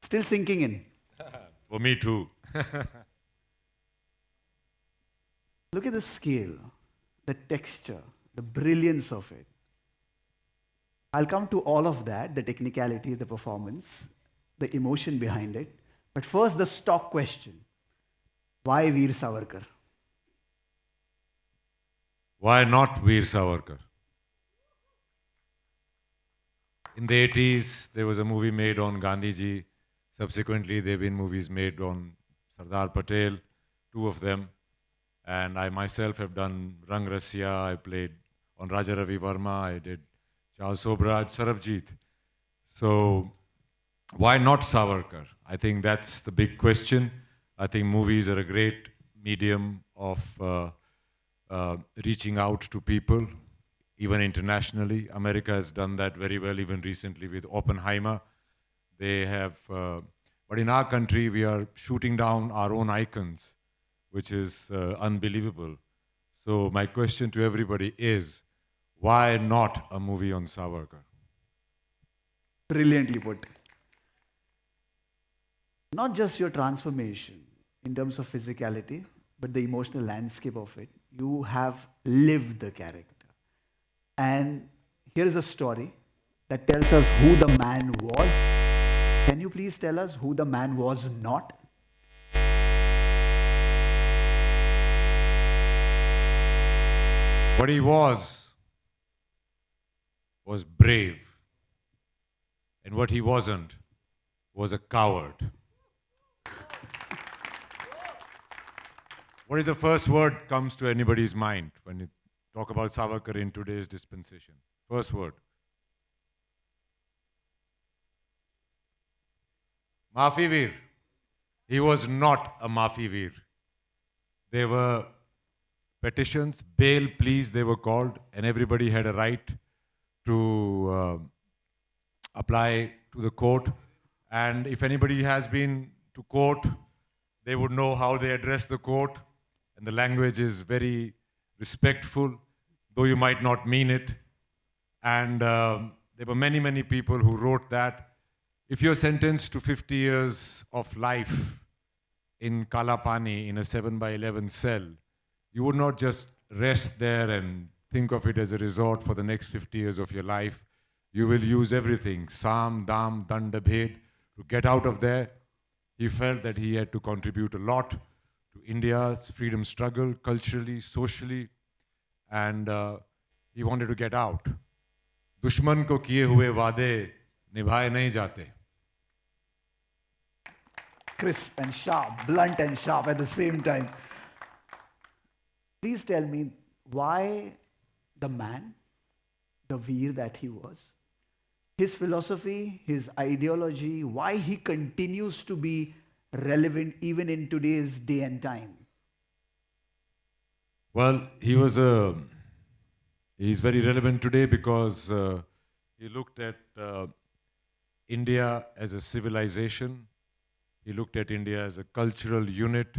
Still sinking in. For me too. Look at the scale, the texture, the brilliance of it. I'll come to all of that, the technicalities, the performance, the emotion behind it. But first, the stock question. Why Veer Savarkar? Why not Veer Savarkar? In the 80s, there was a movie made on Gandhiji. Subsequently, there have been movies made on Sardar Patel, two of them. And I myself have done Rang Rasya. I played on Raja Ravi Verma. I did Charles Sobraj, Sarabjit. So why not Savarkar? I think that's the big question. I think movies are a great medium of reaching out to people, even internationally. America has done that very well, even recently with Oppenheimer. They have, but in our country, we are shooting down our own icons, which is unbelievable. So my question to everybody is, why not a movie on Savarkar? Brilliantly put. Not just your transformation in terms of physicality, but the emotional landscape of it. You have lived the character. And here is a story that tells us who the man was. Can you please tell us who the man was not? What he was brave. And what he wasn't was a coward. What is the first word comes to anybody's mind when you talk about Savarkar in today's dispensation? First word. Maafi Veer. He was not a Maafi Veer. There were petitions, bail pleas they were called, and everybody had a right to apply to the court. And if anybody has been to court, they would know how they address the court. And the language is very respectful, though you might not mean it. And there were many, many people who wrote that. If you're sentenced to 50 years of life in Kalapani in a 7x11 cell, you would not just rest there and think of it as a resort for the next 50 years of your life. You will use everything, Sam, Dam, Danda, Bhed, to get out of there. He felt that he had to contribute a lot to India's freedom struggle, culturally, socially, and he wanted to get out. Dushman ko kiye hue waade nibhaye nahi jate. Crisp and sharp, blunt and sharp at the same time. Please tell me why the man, the Veer that he was, his philosophy, his ideology, why he continues to be relevant even in today's day and time. Well, he's very relevant today because he looked at India as a civilization. He looked at India as a cultural unit,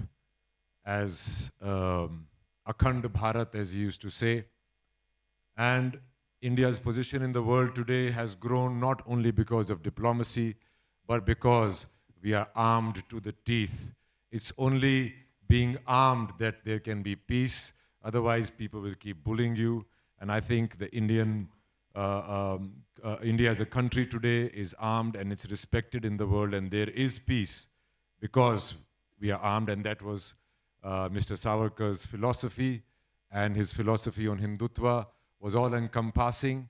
as Akhand Bharat, as he used to say. And India's position in the world today has grown not only because of diplomacy, but because we are armed to the teeth. It's only being armed that there can be peace. Otherwise, people will keep bullying you. And I think the India as a country today is armed and it's respected in the world, and there is peace because we are armed. And that was Mr. Savarkar's philosophy, and his philosophy on Hindutva was all encompassing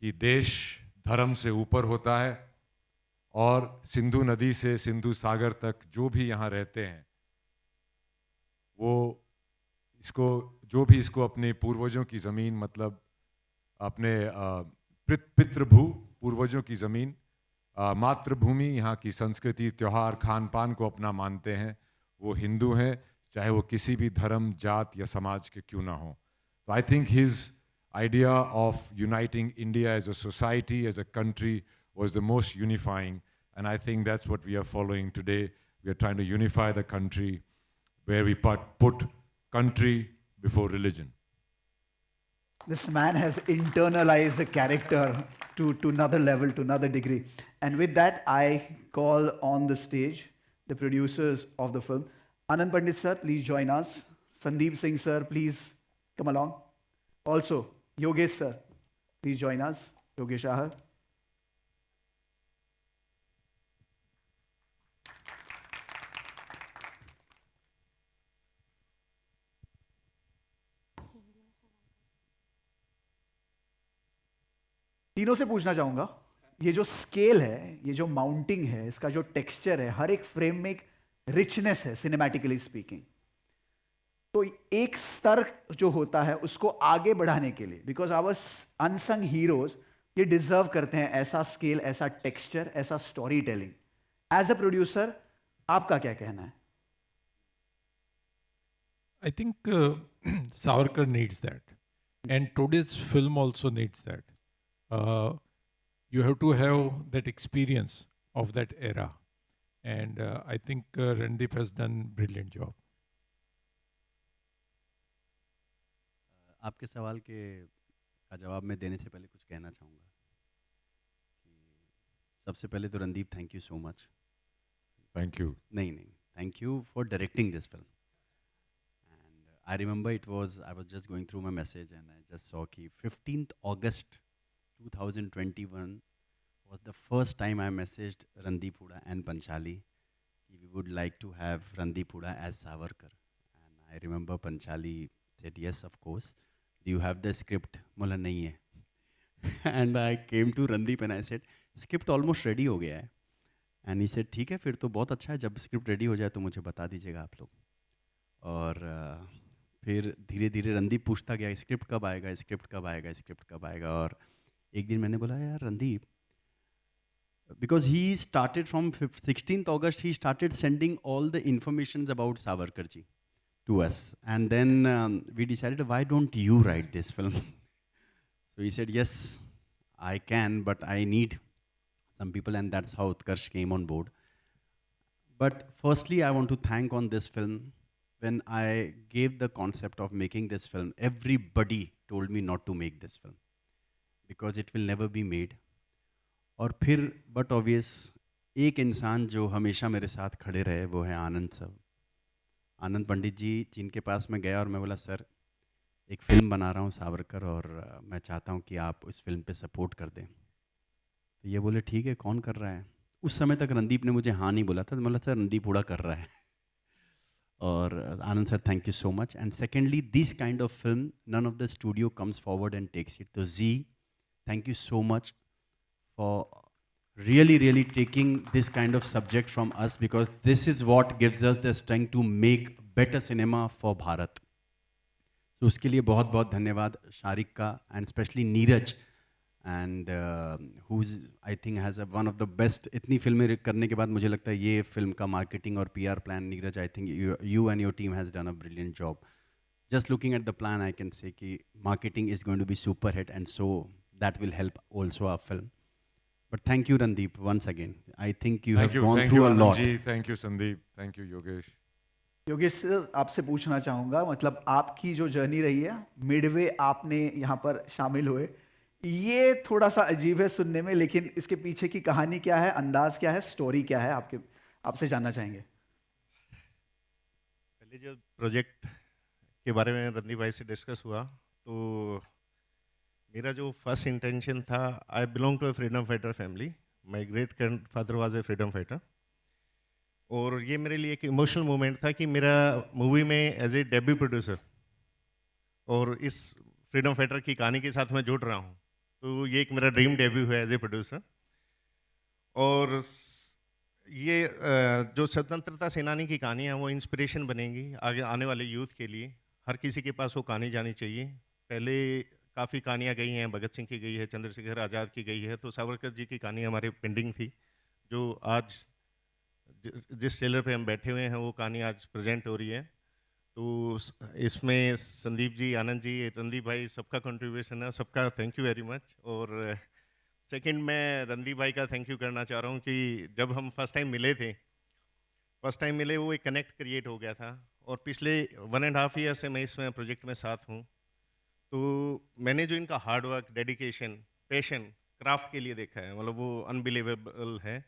कि देश धर्म से ऊपर होता है और सिंधु नदी से सिंधु सागर तक जो भी यहाँ रहते हैं वो इसको जो भी इसको अपने पूर्वजों की ज़मीन मतलब अपने पितृभू पूर्वजों की ज़मीन मातृभूमि यहाँ की संस्कृति त्योहार खान पान को अपना मानते हैं वो हिंदू हैं चाहे वो किसी भी धर्म जात या समाज के क्यों ना हो. So I think his idea of uniting India as a society, as a country, was the most unifying. And I think that's what we are following today. We are trying to unify the country where we put country before religion. This man has internalized the character to another level, to another degree. And with that, I call on the stage the producers of the film. Anand Pandit sir, please join us. Sandeep Singh sir, please come along. Also, Yogesh sir, please join us. Yogesh Ahar. तीनों से पूछना चाहूंगा, ये जो scale है, ये जो mounting है, इसका जो टेक्सचर है, हर एक फ्रेम में एक रिचनेस है सिनेमैटिकली स्पीकिंग. तो एक स्तर जो होता है उसको आगे बढ़ाने के लिए, बिकॉज आवर अनसंग हीरोज ये डिजर्व करते हैं ऐसा स्केल, ऐसा टेक्सचर, ऐसा story telling. As a producer आपका क्या कहना है? I think Savarkar needs that, and today's film also needs that. You have to have that experience of that era, and I think Randeep has done brilliant job. आपके सवाल का जवाब मैं देने से पहले कुछ कहना चाहूँगा कि सबसे पहले तो Randeep, thank you so much. Thank you. नहीं, thank you for directing this film. I remember I was just going through my message and I just saw कि 15th August 2021 was the first time I messaged Randeep Hooda and Panchali कि we would like to have Randeep Hooda as Savarkar. And I remember Panchali said, yes, of course. Do you have the script? बोला नहीं है. And I came to Randeep and I said, script almost ready हो गया है. And he said, ठीक है, फिर तो बहुत अच्छा है, जब स्क्रिप्ट रेडी हो जाए तो मुझे बता दीजिएगा आप लोग. और फिर धीरे धीरे रणदीप पूछता गया, स्क्रिप्ट कब आएगा, स्क्रिप्ट कब आएगा, स्क्रिप्ट कब आएगा. और एक दिन मैंने बोला, यार Randeep, because he started from 16th August, he started sending all the information about Savarkar ji to us. And then we decided, why don't you write this film? So he said, yes I can, but I need some people, and that's how Utkarsh came on board. But firstly, I want to thank on this film. When I gave the concept of making this film, everybody told me not to make this film because it will never be made. और फिर but obvious एक इंसान जो हमेशा मेरे साथ खड़े रहे वो है आनंद साहब, आनंद पंडित जी, जिनके पास मैं गया और मैं बोला, सर एक फ़िल्म बना रहा हूँ सावरकर और मैं चाहता हूँ कि आप उस फिल्म पे सपोर्ट कर दें. तो ये बोले, ठीक है, कौन कर रहा है? उस समय तक रणदीप ने मुझे हाँ नहीं बोला था, तो बोला, सर रणदीप हुडा कर रहा है. और Anand sir, thank you so much. And secondly, this kind of film none of the studio comes forward and takes it. तो ji, thank you so much for really taking this kind of subject from us, because this is what gives us the strength to make better cinema for Bharat. So उसके लिए बहुत बहुत धन्यवाद शारिक का, and especially Neeraj, and who's I think has one of the best. इतनी फिल्में करने के बाद मुझे लगता है ये फिल्म का मार्केटिंग और PR plan, Neeraj, I think you and your team has done a brilliant job. Just looking at the plan, I can say कि marketing is going to be super hit, and so that will help also our film. But thank you, Randeep, once again. I think you have gone through a lot. Thank you, Sandeep. Thank you, Yogesh. Yogesh sir, आपसे पूछना चाहूँगा, मतलब आपकी जो journey रही है, Midway आपने यहाँ पर शामिल हुए, ये थोड़ा सा अजीब है सुनने में, लेकिन इसके पीछे की कहानी क्या है, अंदाज क्या है, स्टोरी क्या है, आपसे जानना चाहेंगे. पहले जब प्रोजेक्ट के बारे में रणदीप भाई से डिस्कस हुआ, तो मेरा जो फर्स्ट इंटेंशन था, I belong to a freedom fighter family. My great grandfather was a freedom fighter, और ये मेरे लिए एक इमोशनल मोमेंट था कि मेरा मूवी में एज ए डेब्यू प्रोड्यूसर और इस फ्रीडम फाइटर की कहानी के साथ मैं जुड़ रहा हूँ. तो ये एक मेरा ड्रीम डेब्यू है एज ए प्रोड्यूसर. और ये जो स्वतंत्रता सेनानी की कहानी है वो इंस्पिरेशन बनेगी आगे आने वाले यूथ के लिए. हर किसी के पास वो कहानी जानी चाहिए. पहले काफ़ी कहानियाँ गई हैं, भगत सिंह की गई है, चंद्रशेखर आज़ाद की गई है, तो सावरकर जी की कहानी हमारे पेंडिंग थी, जो आज जिस ट्रेलर पे हम बैठे हुए हैं वो कहानी आज प्रेजेंट हो रही है. तो इसमें संदीप जी, आनंद जी, रणदीप भाई, सबका कंट्रीब्यूशन है, सबका थैंक यू वेरी मच. और सेकंड, मैं रणदीप भाई का थैंक यू करना चाह रहा हूँ कि जब हम फर्स्ट टाइम मिले वो एक कनेक्ट क्रिएट हो गया था. और पिछले 1.5 ईयर से मैं इसमें प्रोजेक्ट में साथ हूँ. तो मैंने जो इनका hard work, dedication, passion craft के लिए देखा है, मतलब वो अनबिलीवेबल है,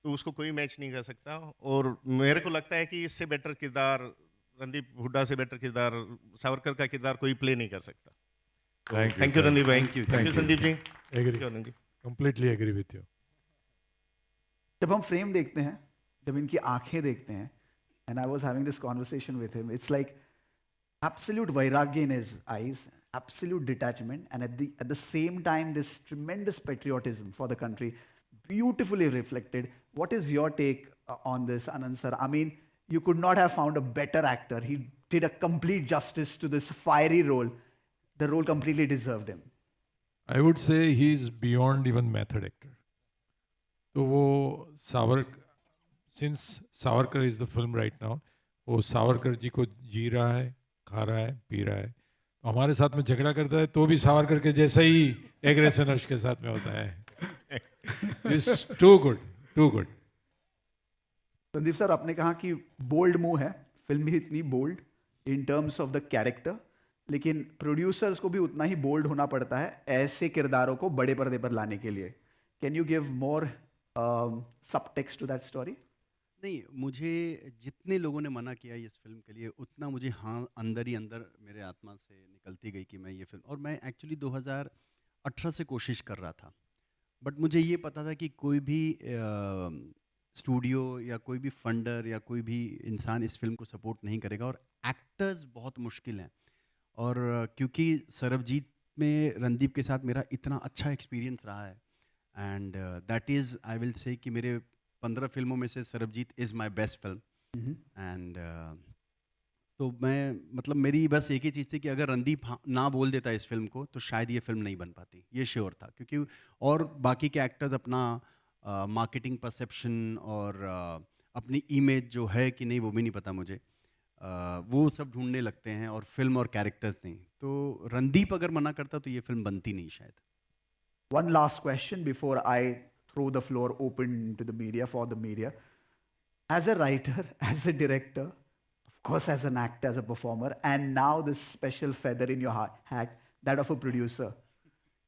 तो उसको कोई मैच नहीं कर सकता। और मेरे को लगता है कि इससे बेटर किरदार, रणदीप हुड्डा से बेटर किरदार, सावरकर का किरदार कोई प्ले नहीं कर सकता। थैंक यू रणदीप भाई, thank you Sandeep ji, Agree. Anand ji. Completely agree with you. जब हम फ्रेम देखते हैं, जब इनकी आंखें देखते हैं, and I was having this conversation with him, it's like absolute vairagya in his eyes, absolute detachment, and at the same time, this tremendous patriotism for the country, beautifully reflected. What is your take on this, Anand sir? I mean, you could not have found a better actor. He did a complete justice to this fiery role. The role completely deserved him. I would say he is beyond even method actor. तो वो since Savarkar is the film right now, वो सावरकर जी को जी रहा है, खा रहा है, P रहा है. तो हमारे साथ में झगड़ा करता है तो भी सावरकर के जैसा ही एग्रेशन उसके साथ में होता है. It's too good, too good. Sandeep sir, आपने कहा कि बोल्ड मूव है, फिल्म भी इतनी bold in terms of the character, लेकिन प्रोड्यूसर्स को भी उतना ही बोल्ड होना पड़ता है ऐसे किरदारों को बड़े पर्दे पर लाने के लिए. Can you give more subtext to that story? नहीं, मुझे जितने लोगों ने मना किया इस फिल्म के लिए, उतना मुझे हाँ अंदर ही अंदर मेरे आत्मा से निकलती गई कि मैं ये फिल्म, और मैं एक्चुअली 2018 से कोशिश कर रहा था, बट मुझे ये पता था कि कोई भी स्टूडियो या कोई भी फंडर या कोई भी इंसान इस फिल्म को सपोर्ट नहीं करेगा, और एक्टर्स बहुत मुश्किल हैं. और क्योंकि सरबजीत में रणदीप के साथ मेरा इतना अच्छा एक्सपीरियंस रहा है, and that is I will say कि मेरे 15 फिल्मों में से Sarabjit is my best film. And तो मैं, मतलब मेरी बस एक ही चीज़ थी कि अगर रणदीप ना बोल देता इस फिल्म को तो शायद ये फिल्म नहीं बन पाती, ये श्योर था. क्योंकि और बाकी के एक्टर्स अपना मार्केटिंग परसेप्शन और अपनी इमेज जो है कि नहीं वो भी नहीं पता मुझे, वो सब ढूंढने लगते हैं, और फिल्म और कैरेक्टर्स नहीं. तो रणदीप अगर मना करता तो ये फिल्म बनती नहीं शायद. One last question before I throw the floor open to the media, for the media. As a writer, as a director, of course as an actor, as a performer, and now this special feather in your hat, that of a producer.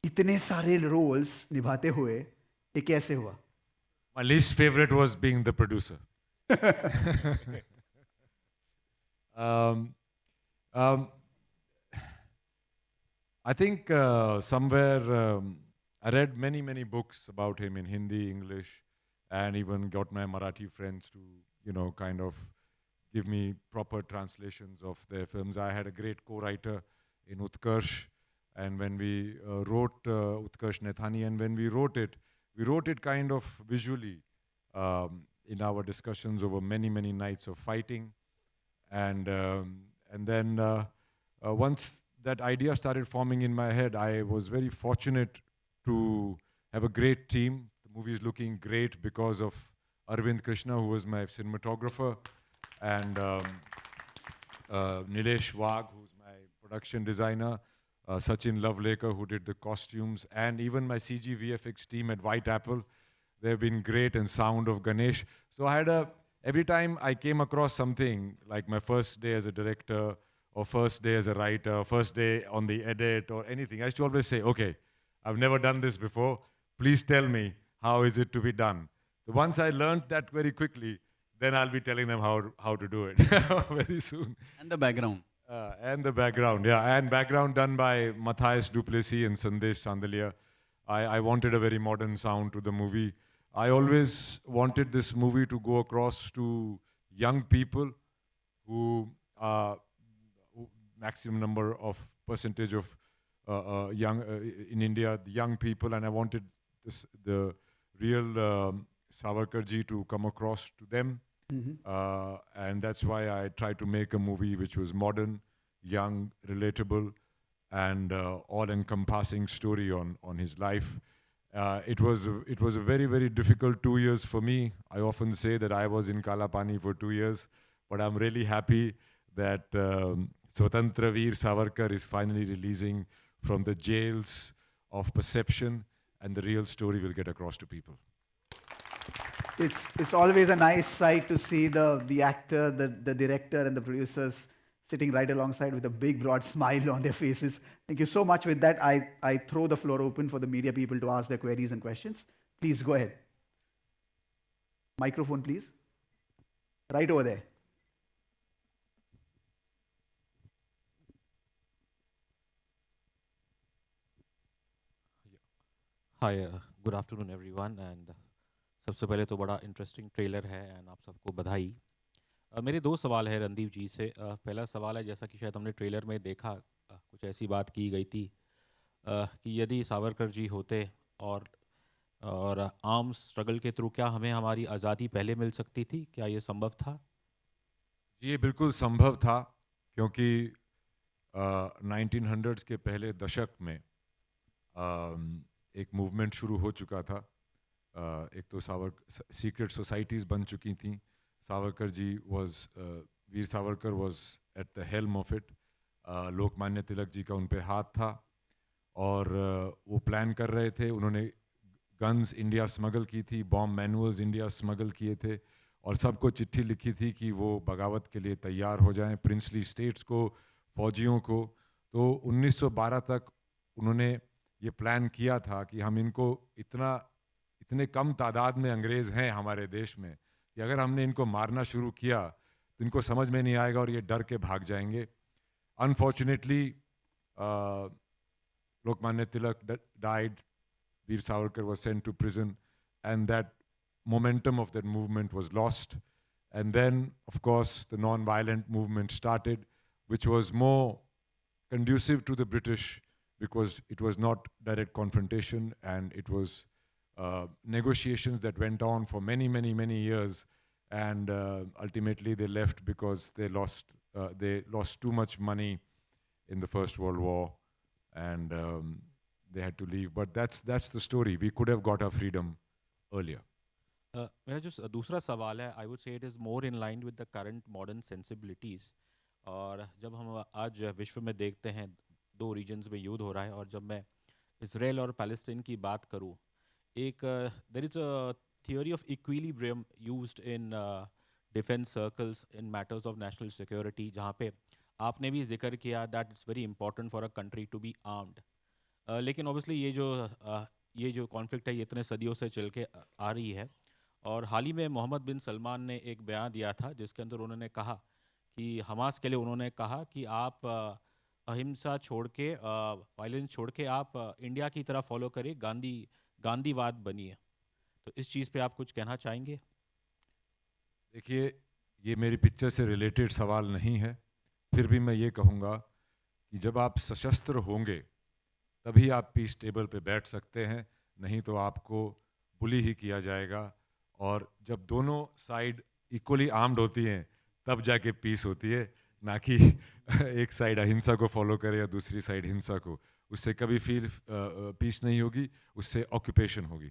इतने सारे roles निभाते हुए ये कैसे हुआ? My least favorite was being the producer. I think somewhere I read many books about him in Hindi, English, and even got my Marathi friends to, kind of give me proper translations of their films. I had a great co-writer in Utkarsh, and when we wrote Utkarsh Nethani, and when we wrote it kind of visually in our discussions over many nights of fighting. And then once that idea started forming in my head, I was very fortunate to have a great team. The movie is looking great because of Arvind Krishna, who was my cinematographer, and Nilesh Wagh, who's my production designer, Sachin Lovelekar, who did the costumes, and even my CG VFX team at White Apple. They've been great, and sound of Ganesh. So I had every time I came across something, like my first day as a director, or first day as a writer, first day on the edit, or anything, I used to always say, okay, I've never done this before. Please tell me, how is it to be done? So once I learned that very quickly, then I'll be telling them how to do it very soon. And the background. And the background, yeah. And background done by Matthias Duplessis and Sandesh Chandalia. I wanted a very modern sound to the movie. I always wanted this movie to go across to young people who maximum number of percentage of young in India, the young people, and I wanted the real Savarkarji to come across to them. And that's why I tried to make a movie which was modern, young, relatable, and all-encompassing story on his life. It was a very difficult 2 years for me. I often say that I was in Kala Pani for 2 years, but I'm really happy that Swatantrya Veer Savarkar is finally releasing from the jails of perception, and the real story will get across to people. It's always a nice sight to see the actor, the director, and the producers sitting right alongside with a big, broad smile on their faces. Thank you so much. With that, I throw the floor open for the media people to ask their queries and questions. Please go ahead. Microphone, please. Right over there. Hi good afternoon everyone and सबसे पहले तो बड़ा interesting trailer है and आप सबको बधाई। मेरे दो सवाल है रणदीप जी से। पहला सवाल है, जैसा कि शायद हमने ट्रेलर में देखा, कुछ ऐसी बात की गई थी कि यदि सावरकर जी होते और आर्म्स स्ट्रगल के थ्रू क्या हमें हमारी आज़ादी पहले मिल सकती थी? क्या ये संभव था? ये बिल्कुल संभव था, क्योंकि 1900s के पहले दशक में एक मूवमेंट शुरू हो चुका था। एक तो सीक्रेट सोसाइटीज़ बन चुकी थी। Savarkar ji Veer Savarkar was at the helm of it. Lokmanya Tilak ji का उन पे हाथ था और वो प्लान कर रहे थे। उन्होंने गन्स इंडिया स्मगल की थी, बॉम्ब मैनुअल्स इंडिया स्मगल किए थे और सबको चिट्ठी लिखी थी कि वो बगावत के लिए तैयार हो जाएं, प्रिंसली स्टेट्स को, फौजियों को। तो 1912 तक उन्होंने ये प्लान किया था कि हम इनको इतने कम तादाद में अंग्रेज़ हैं हमारे देश में कि अगर हमने इनको मारना शुरू किया तो इनको समझ में नहीं आएगा और ये डर के भाग जाएंगे। Unfortunately Lokmanya Tilak died, Veer Savarkar was sent to prison, and that momentum of that movement was lost. And then, of course, the non-violent movement started, which was more conducive to the British because it was not direct confrontation, and it was negotiations that went on for many, many, many years. And ultimately, they left because they lost too much money in the First World War, and they had to leave. But that's the story. We could have got our freedom earlier. मेरा जो दूसरा सवाल है, I would say it is more in line with the current modern sensibilities. और जब हम आज विश्व में देखते हैं दो रीजन्स में युद्ध हो रहा है, और जब मैं इसराइल और पैलेस्टीन की बात करूं, एक there is a theory of equilibrium used in defence circles in matters of national security, जहां पे आपने भी जिक्र किया that it's very important for a country to be armed. लेकिन ऑब्वियसली ये जो कॉन्फ्लिक्ट है ये इतने सदियों से चल के आ रही है, और हाल ही में मोहम्मद बिन सलमान ने एक बयान दिया था जिसके अंदर उन्होंने कहा कि हमास के लिए उन्होंने कहा कि आप अहिंसा छोड़ के, वायलेंस छोड़ के आप इंडिया की तरह फॉलो करिए, गांधीवाद बनिए। तो इस चीज़ पे आप कुछ कहना चाहेंगे? देखिए, ये मेरी पिक्चर से रिलेटेड सवाल नहीं है, फिर भी मैं ये कहूँगा कि जब आप सशस्त्र होंगे तभी आप पीस टेबल पे बैठ सकते हैं, नहीं तो आपको बुली ही किया जाएगा। और जब दोनों साइड इक्वली आर्म्ड होती हैं तब जाके पीस होती है, ना कि एक साइड अहिंसा को फॉलो करे या दूसरी साइड हिंसा को। उससे कभी पीस नहीं होगी, उससे ऑक्यूपेशन होगी।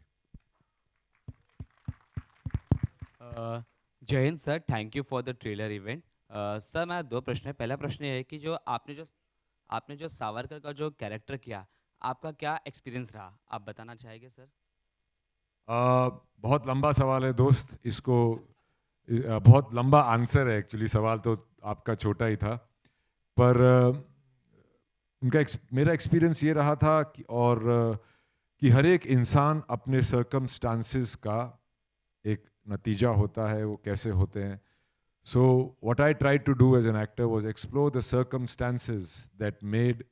जय Hind sir, thank you for the trailer event. Sir मेरा दो प्रश्न है। पहला प्रश्न ये है कि जो आपने जो सावरकर का जो कैरेक्टर किया, आपका क्या एक्सपीरियंस रहा, आप बताना चाहेंगे सर? बहुत लंबा सवाल है दोस्त, इसको बहुत लंबा आंसर है। एक्चुअली सवाल तो आपका छोटा ही था, पर मेरा एक्सपीरियंस ये रहा था कि हर एक इंसान अपने सर्कमस्टांसेस का एक नतीजा होता है, वो कैसे होते हैं। So what I tried to do as an actor was explore the circumstances that made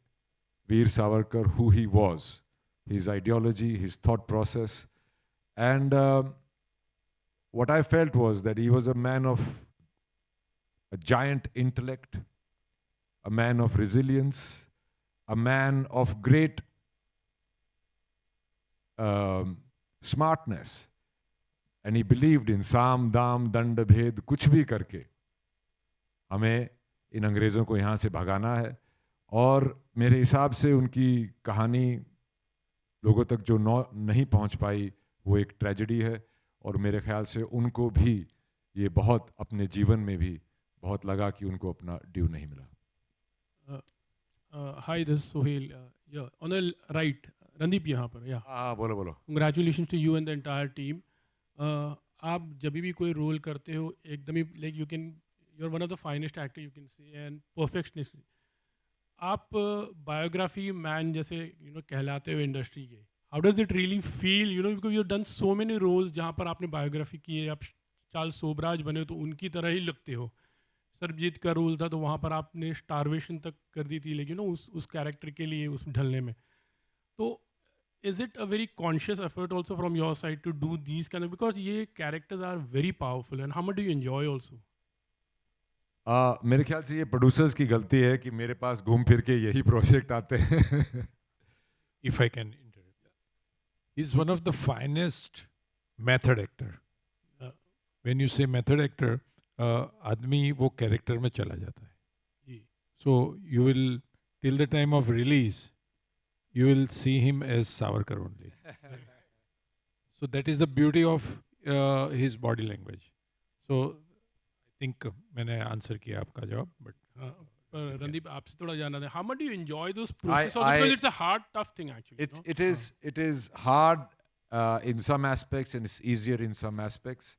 Veer Savarkar who he was, his ideology, his thought process. And what I felt was that he was a man of a giant intellect, a man of resilience, a man of great smartness. And he believed in Sam, Dam, Dand, Bhed, कुछ भी करके हमें इन अंग्रेज़ों को यहाँ से भगाना है। और मेरे हिसाब से उनकी कहानी लोगों तक जो नहीं पहुंच पाई वो एक ट्रेजेडी है, और मेरे ख्याल से उनको भी ये बहुत अपने जीवन में भी बहुत लगा कि उनको अपना ड्यू नहीं मिला। Hi, this is Sohail. On the right, Randeep यहाँ पर। हाँ, बोलो। Congratulations to you and the entire team. आप जब भी कोई रोल करते हो एकदम ही like you are one of the finest actor you can say and perfectionist. आप बायोग्राफी मैन जैसे कहलाते हुए इंडस्ट्री के, how does it really feel because you done so many roles जहाँ पर आपने बायोग्राफी की है. आप चार्ल्स सोबराज बने हो तो उनकी तरह ही लगते हो. सरबजीत का रोल था तो वहाँ पर आपने स्टारवेशन तक कर दी थी, लेकिन उस कैरेक्टर के लिए उस ढलने में. तो is it a very conscious effort also from your side to do these kind of, because ये characters are very powerful, and how much do you enjoy also? मेरे ख्याल से ये प्रोड्यूसर्स की गलती है कि मेरे पास घूम फिर के यही प्रोजेक्ट आते हैं. If I can interrupt, he's one of the finest method actor. When you say method actor, आदमी वो character में चला जाता है. जी. So you will, till the time of release, you will see him as Savarkar only. So that is the beauty of his body language. So I think मैंने answer किया आपका जवाब, but पर रणदीप आपसे थोड़ा जानना था, how much do you enjoy those process also, because it's a hard tough thing actually. It is hard in some aspects and it's easier in some aspects.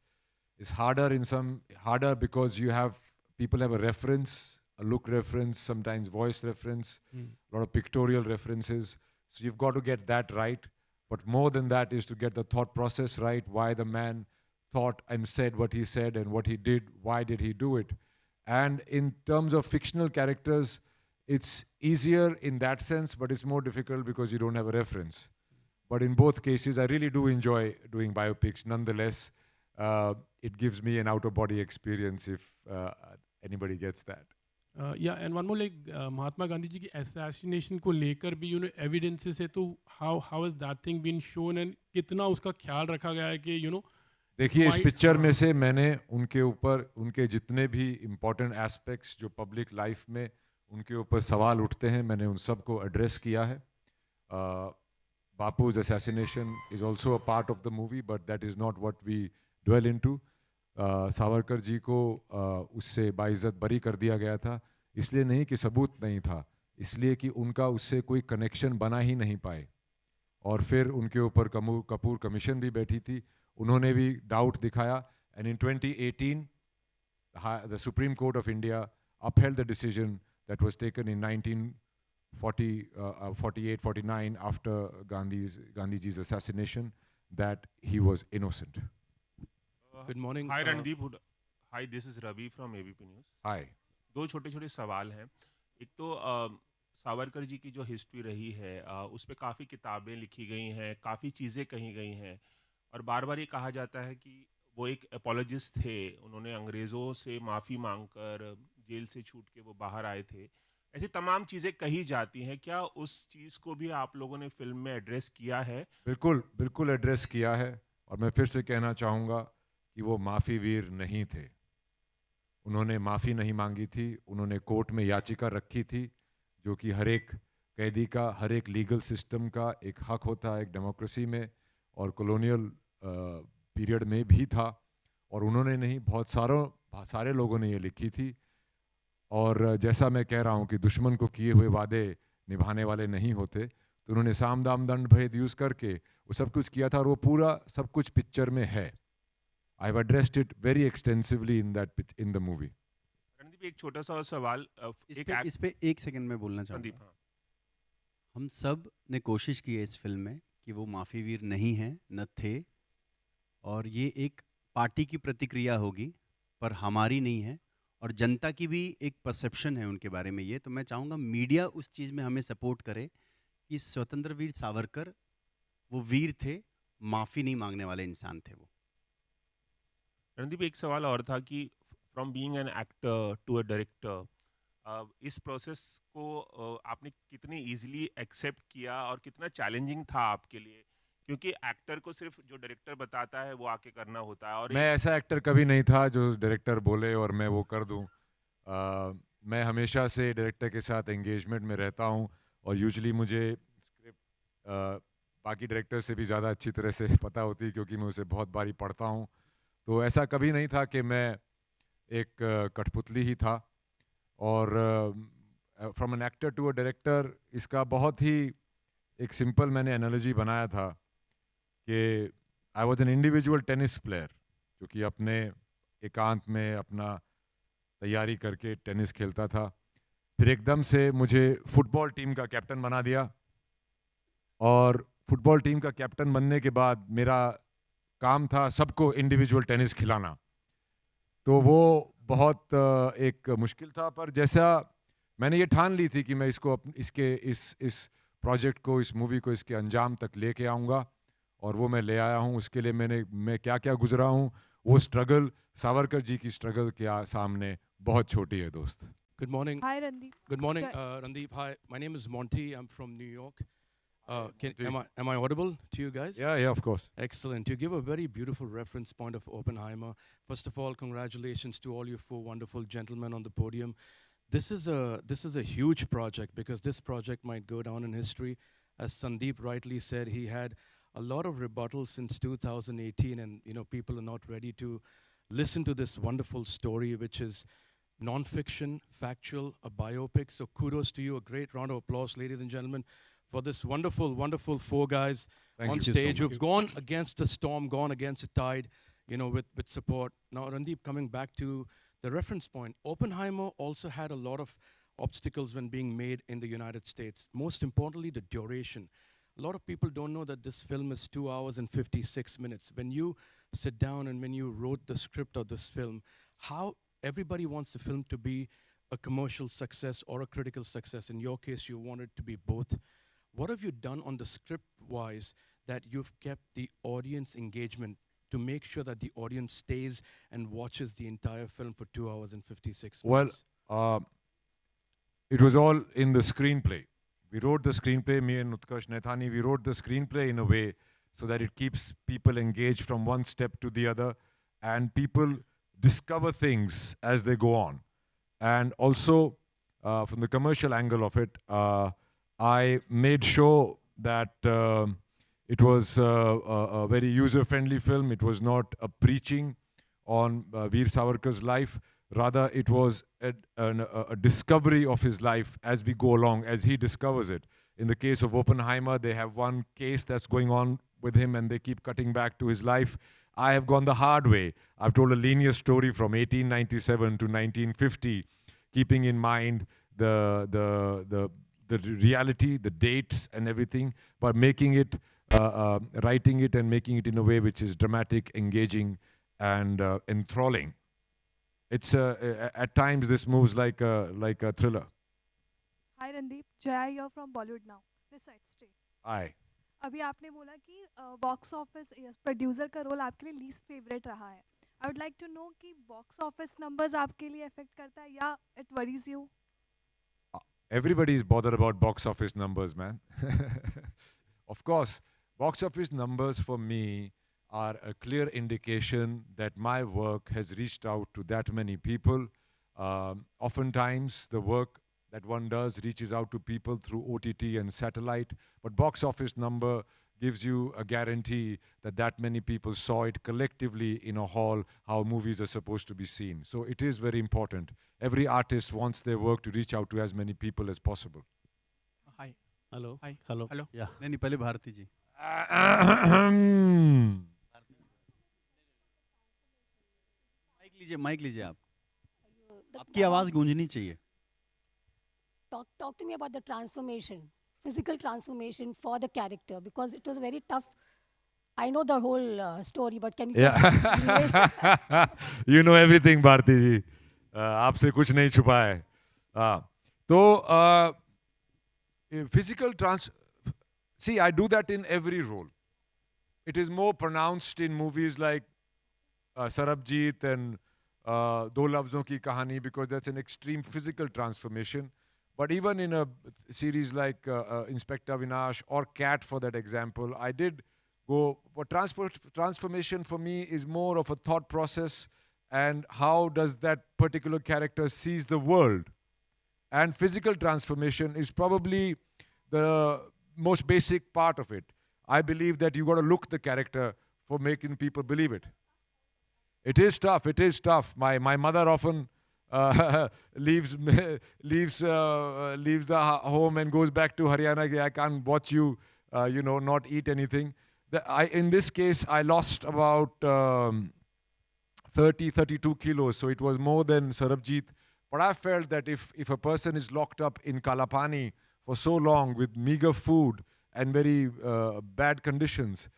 It's harder because people have a reference, a look reference, sometimes voice reference, a lot of pictorial references. So you've got to get that right. But more than that is to get the thought process right, why the man thought and said what he said and what he did, why did he do it. And in terms of fictional characters, it's easier in that sense, but it's more difficult because you don't have a reference. But in both cases, I really do enjoy doing biopics. Nonetheless, it gives me an out-of-body experience if anybody gets that. Yeah, and one more, like Mahatma Gandhi ji की assassination को लेकर भी evidences है, तो how has that thing been shown and कितना उसका ख्याल रखा गया है कि देखिए, इस पिक्चर में से मैंने उनके ऊपर उनके जितने भी इम्पोर्टेंट एस्पेक्ट्स जो पब्लिक लाइफ में उनके ऊपर सवाल उठते हैं, मैंने उन सब को एड्रेस किया है. बापू's assassination is also a part of the movie, but that is not what we dwell into. Savarkar ji को उससे बाइज्जत बरी कर दिया गया था, इसलिए नहीं कि सबूत नहीं था, इसलिए कि उनका उससे कोई कनेक्शन बना ही नहीं पाए. और फिर उनके ऊपर कपूर कमीशन भी बैठी थी, उन्होंने भी डाउट दिखाया. And in 2018 the supreme court of India upheld the decision that was taken in 1948-49 after Gandhiji's assassination, that he was innocent. Good morning. Hi Randeep Hooda. Hi, this is Ravi from ABP News. Hi. दो छोटे छोटे सवाल हैं. एक तो सावरकर जी की जो history रही है उस पर काफ़ी किताबें लिखी गई हैं, काफ़ी चीज़ें कही गई हैं, और बार बार ये कहा जाता है कि वो एक एपोलॉजिस्ट थे, उन्होंने अंग्रेज़ों से माफ़ी मांगकर जेल से छूट के वो बाहर आए थे. ऐसी तमाम चीज़ें कही जाती हैं. क्या उस चीज़ को भी आप लोगों ने फिल्म में एड्रेस किया है? बिल्कुल एड्रेस किया है. और मैं फिर से कहना चाहूँगा कि वो माफ़ी वीर नहीं थे. उन्होंने माफ़ी नहीं मांगी थी, उन्होंने कोर्ट में याचिका रखी थी, जो कि हर एक कैदी का, हर एक लीगल सिस्टम का एक हक होता है एक डेमोक्रेसी में, और कॉलोनियल पीरियड में भी था. और उन्होंने नहीं, बहुत सारे लोगों ने ये लिखी थी. और जैसा मैं कह रहा हूँ कि दुश्मन को किए हुए वादे निभाने वाले नहीं होते, तो उन्होंने साम दाम दंड भेद यूज़ करके वो सब कुछ किया था, और वो पूरा सब कुछ पिक्चर में है. I have addressed it very extensively in the movie. Randeep, एक छोटा सा सवाल इस पे एक सेकंड में बोलना चाहूँगा. हम सब ने कोशिश की है इस फिल्म में कि वो माफ़ी वीर नहीं हैं, न थे, और ये एक पार्टी की प्रतिक्रिया होगी पर हमारी नहीं है, और जनता की भी एक परसेप्शन है उनके बारे में ये. तो मैं चाहूँगा मीडिया उस चीज़ में हमें सपोर्ट करे कि स्वतंत्र वीर सावरकर वो वीर थे, माफ़ी नहीं मांगने वाले इंसान थे वो. रणदीप, एक सवाल और था कि from being an actor to a director, इस प्रोसेस को आपने कितनी इजीली एक्सेप्ट किया और कितना चैलेंजिंग था आपके लिए? क्योंकि एक्टर को सिर्फ जो डायरेक्टर बताता है वो आके करना होता है. और मैं ऐसा एक्टर कभी नहीं था जो डायरेक्टर बोले और मैं वो कर दूं. मैं हमेशा से डायरेक्टर के साथ एंगेजमेंट में रहता हूं, और यूजुअली मुझे स्क्रिप्ट बाकी डायरेक्टर से भी ज़्यादा अच्छी तरह से पता होती है, क्योंकि मैं उसे बहुत बारी पढ़ता हूं. तो ऐसा कभी नहीं था कि मैं एक कठपुतली ही था. और from an actor to a director, इसका बहुत ही एक सिंपल मैंने एनालॉजी बनाया था कि I was an individual tennis player, जो कि अपने एकांत में अपना तैयारी करके टेनिस खेलता था. फिर एकदम से मुझे फुटबॉल टीम का कैप्टन बना दिया, और फुटबॉल टीम का कैप्टन बनने के बाद मेरा काम था सबको इंडिविजुअल टेनिस खिलाना. तो वो बहुत एक मुश्किल था, पर जैसा मैंने ये ठान ली थी कि मैं इसको इस प्रोजेक्ट को, इस मूवी को इसके अंजाम तक लेके आऊँगा, और वो मैं ले आया हूँ. उसके लिए मैं क्या क्या गुजरा हूँ, वो स्ट्रगल सावरकर जी की स्ट्रगल के सामने बहुत छोटी है दोस्त. Good morning. Hi, Randeep. Good morning, Okay. Randeep. Hi, my name is Monty. I'm from New York. Am I audible to you guys? Yeah, of course. Excellent. You give a very beautiful reference point of Oppenheimer. First of all, congratulations to all you four wonderful gentlemen on the podium. This is a huge project, because this project might go down in history. As Sandeep rightly said, he had a lot of rebuttals since 2018, and people are not ready to listen to this wonderful story, which is non-fiction, factual, a biopic. So kudos to you. A great round of applause, ladies and gentlemen, for this wonderful, wonderful four guys Thank on you so stage much. who've gone against the storm, gone against the tide, with support. Now, Randeep, coming back to the reference point, Oppenheimer also had a lot of obstacles when being made in the United States. Most importantly, the duration. A lot of people don't know that this film is 2 hours and 56 minutes. When you sit down and when you wrote the script of this film, how everybody wants the film to be a commercial success or a critical success. In your case, you want it to be both. What have you done on the script-wise that you've kept the audience engagement to make sure that the audience stays and watches the entire film for 2 hours and 56 minutes? Well, it was all in the screenplay. We wrote the screenplay, me and Utkarsh Naithani, we wrote the screenplay in a way so that it keeps people engaged from one step to the other, and people discover things as they go on. And also, from the commercial angle of it, I made sure that it was a very user-friendly film. It was not a preaching on Veer Savarkar's life. Rather, it was a discovery of his life as we go along, as he discovers it. In the case of Oppenheimer, they have one case that's going on with him, and they keep cutting back to his life. I have gone the hard way. I've told a linear story from 1897 to 1950, keeping in mind the reality, the dates and everything, but making it, writing it and making it in a way which is dramatic, engaging, and enthralling. It's at times this moves like a thriller. Hi, Randeep. Jaya here from Bollywood now. This side, stay. Aye. अभी आपने बोला कि box office producer का role आपके लिए least favourite रहा है. I would like to know कि बॉक्स ऑफिस नंबर्स आपके लिए अफेक्ट करता है या it worries you. Everybody is bothered about box office numbers, man. Of course, box office numbers for me are a clear indication that my work has reached out to that many people. Oftentimes, the work that one does reaches out to people through OTT and satellite, but box office number gives you a guarantee that that many people saw it collectively in a hall, how movies are supposed to be seen. So it is very important. Every artist wants their work to reach out to as many people as possible. Hi. Hello. Hi. Hello. Hello. Yeah. नहीं पहले भारती जी. Mic लीजिए आप. आपकी आवाज गूंजनी चाहिए. Talk to me about the transformation, physical transformation for the character, because it was very tough. I know the whole story, but can you Yeah. You know everything, Bharti ji. आपसे कुछ नहीं छुपा है. तो physical see, I do that in every role. It is more pronounced in movies like Sarabjit and Do Lafzon Ki Kahani, because that's an extreme physical transformation. But even in a series like Inspector Vinash or Cat, for that example, I did go. But transformation for me is more of a thought process, and how does that particular character sees the world. And physical transformation is probably the most basic part of it. I believe that you got to look the character for making people believe it. It is tough. It is tough. My mother often leaves the home and goes back to Haryana. I can't watch you, not eat anything. In this case, I lost about 30, 32 kilos, so it was more than Sarabjit. But I felt that if a person is locked up in Kalapani for so long with meager food and very bad conditions,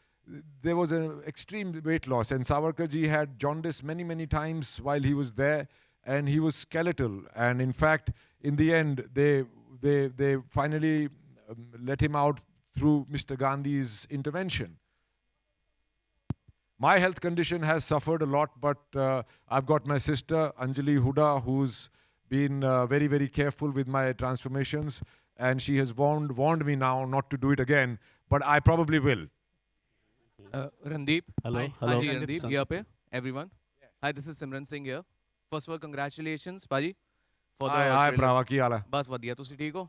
there was an extreme weight loss. And Savarkar ji had jaundice many, many times while he was there, and he was skeletal. And in fact, in the end, they finally let him out through Mr. Gandhi's intervention. My health condition has suffered a lot, but I've got my sister, Anjali Hooda, who's been very, very careful with my transformations, and she has warned me now not to do it again, but I probably will. Randeep. Hello. Hi. Hello. Hi, Randeep. Here pe, everyone. Yes. Hi, this is Simran Singh here. First of all, congratulations, Paji. For the Hi, brava, ki haal hai? Bas vadiya, तुसी ठीक हो?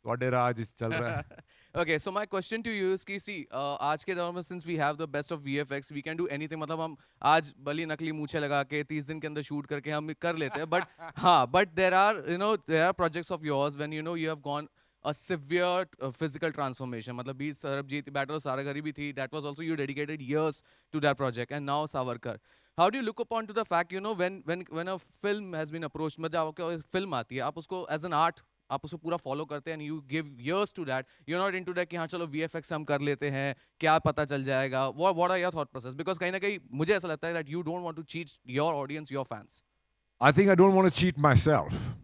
ਤੁਹਾਡੇ ਰਾਜ ਚੱਲ ਰਿਹਾ ਹੈ. Okay, so my question to you is कि see, आज के दौर में since we have the best of VFX, we can do anything. मतलब हम आज बली नकली मूछे लगा के 30 दिन के अंदर shoot करके हम कर लेते हैं. But हाँ, but there are projects of yours when you have gone a severe physical transformation. मतलब भी Sarabjit, Battle of Saragari भी थी. That was also you dedicated years to that project, and now Savarkar. How do you look upon to the fact, when a film has been approached, मतलब आपको film आती है, आप उसको as an art आप उसको पूरा फॉलो करते हैं and you give years to that. You're not into that कि हाँ चलो VFX हम कर लेते हैं, क्या पता चल जाएगा. What are your thought process? Because कहीं ना कहीं मुझे ऐसा लगता है that you don't want to cheat your audience, your fans. I think I don't want to cheat myself,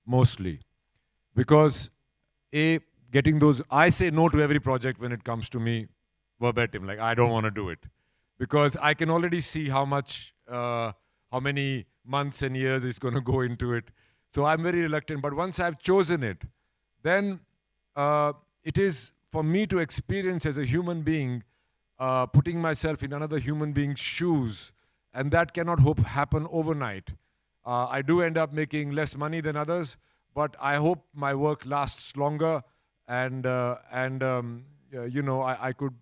mostly. Because getting those, I say no to every project when it comes to me, verbatim, like I don't want to do it. Because I can already see how many months and years it's going to go into it. So I'm very reluctant, but once I've chosen it, then it is for me to experience as a human being, putting myself in another human being's shoes, and that cannot happen overnight. I do end up making less money than others, but I hope my work lasts longer, and I could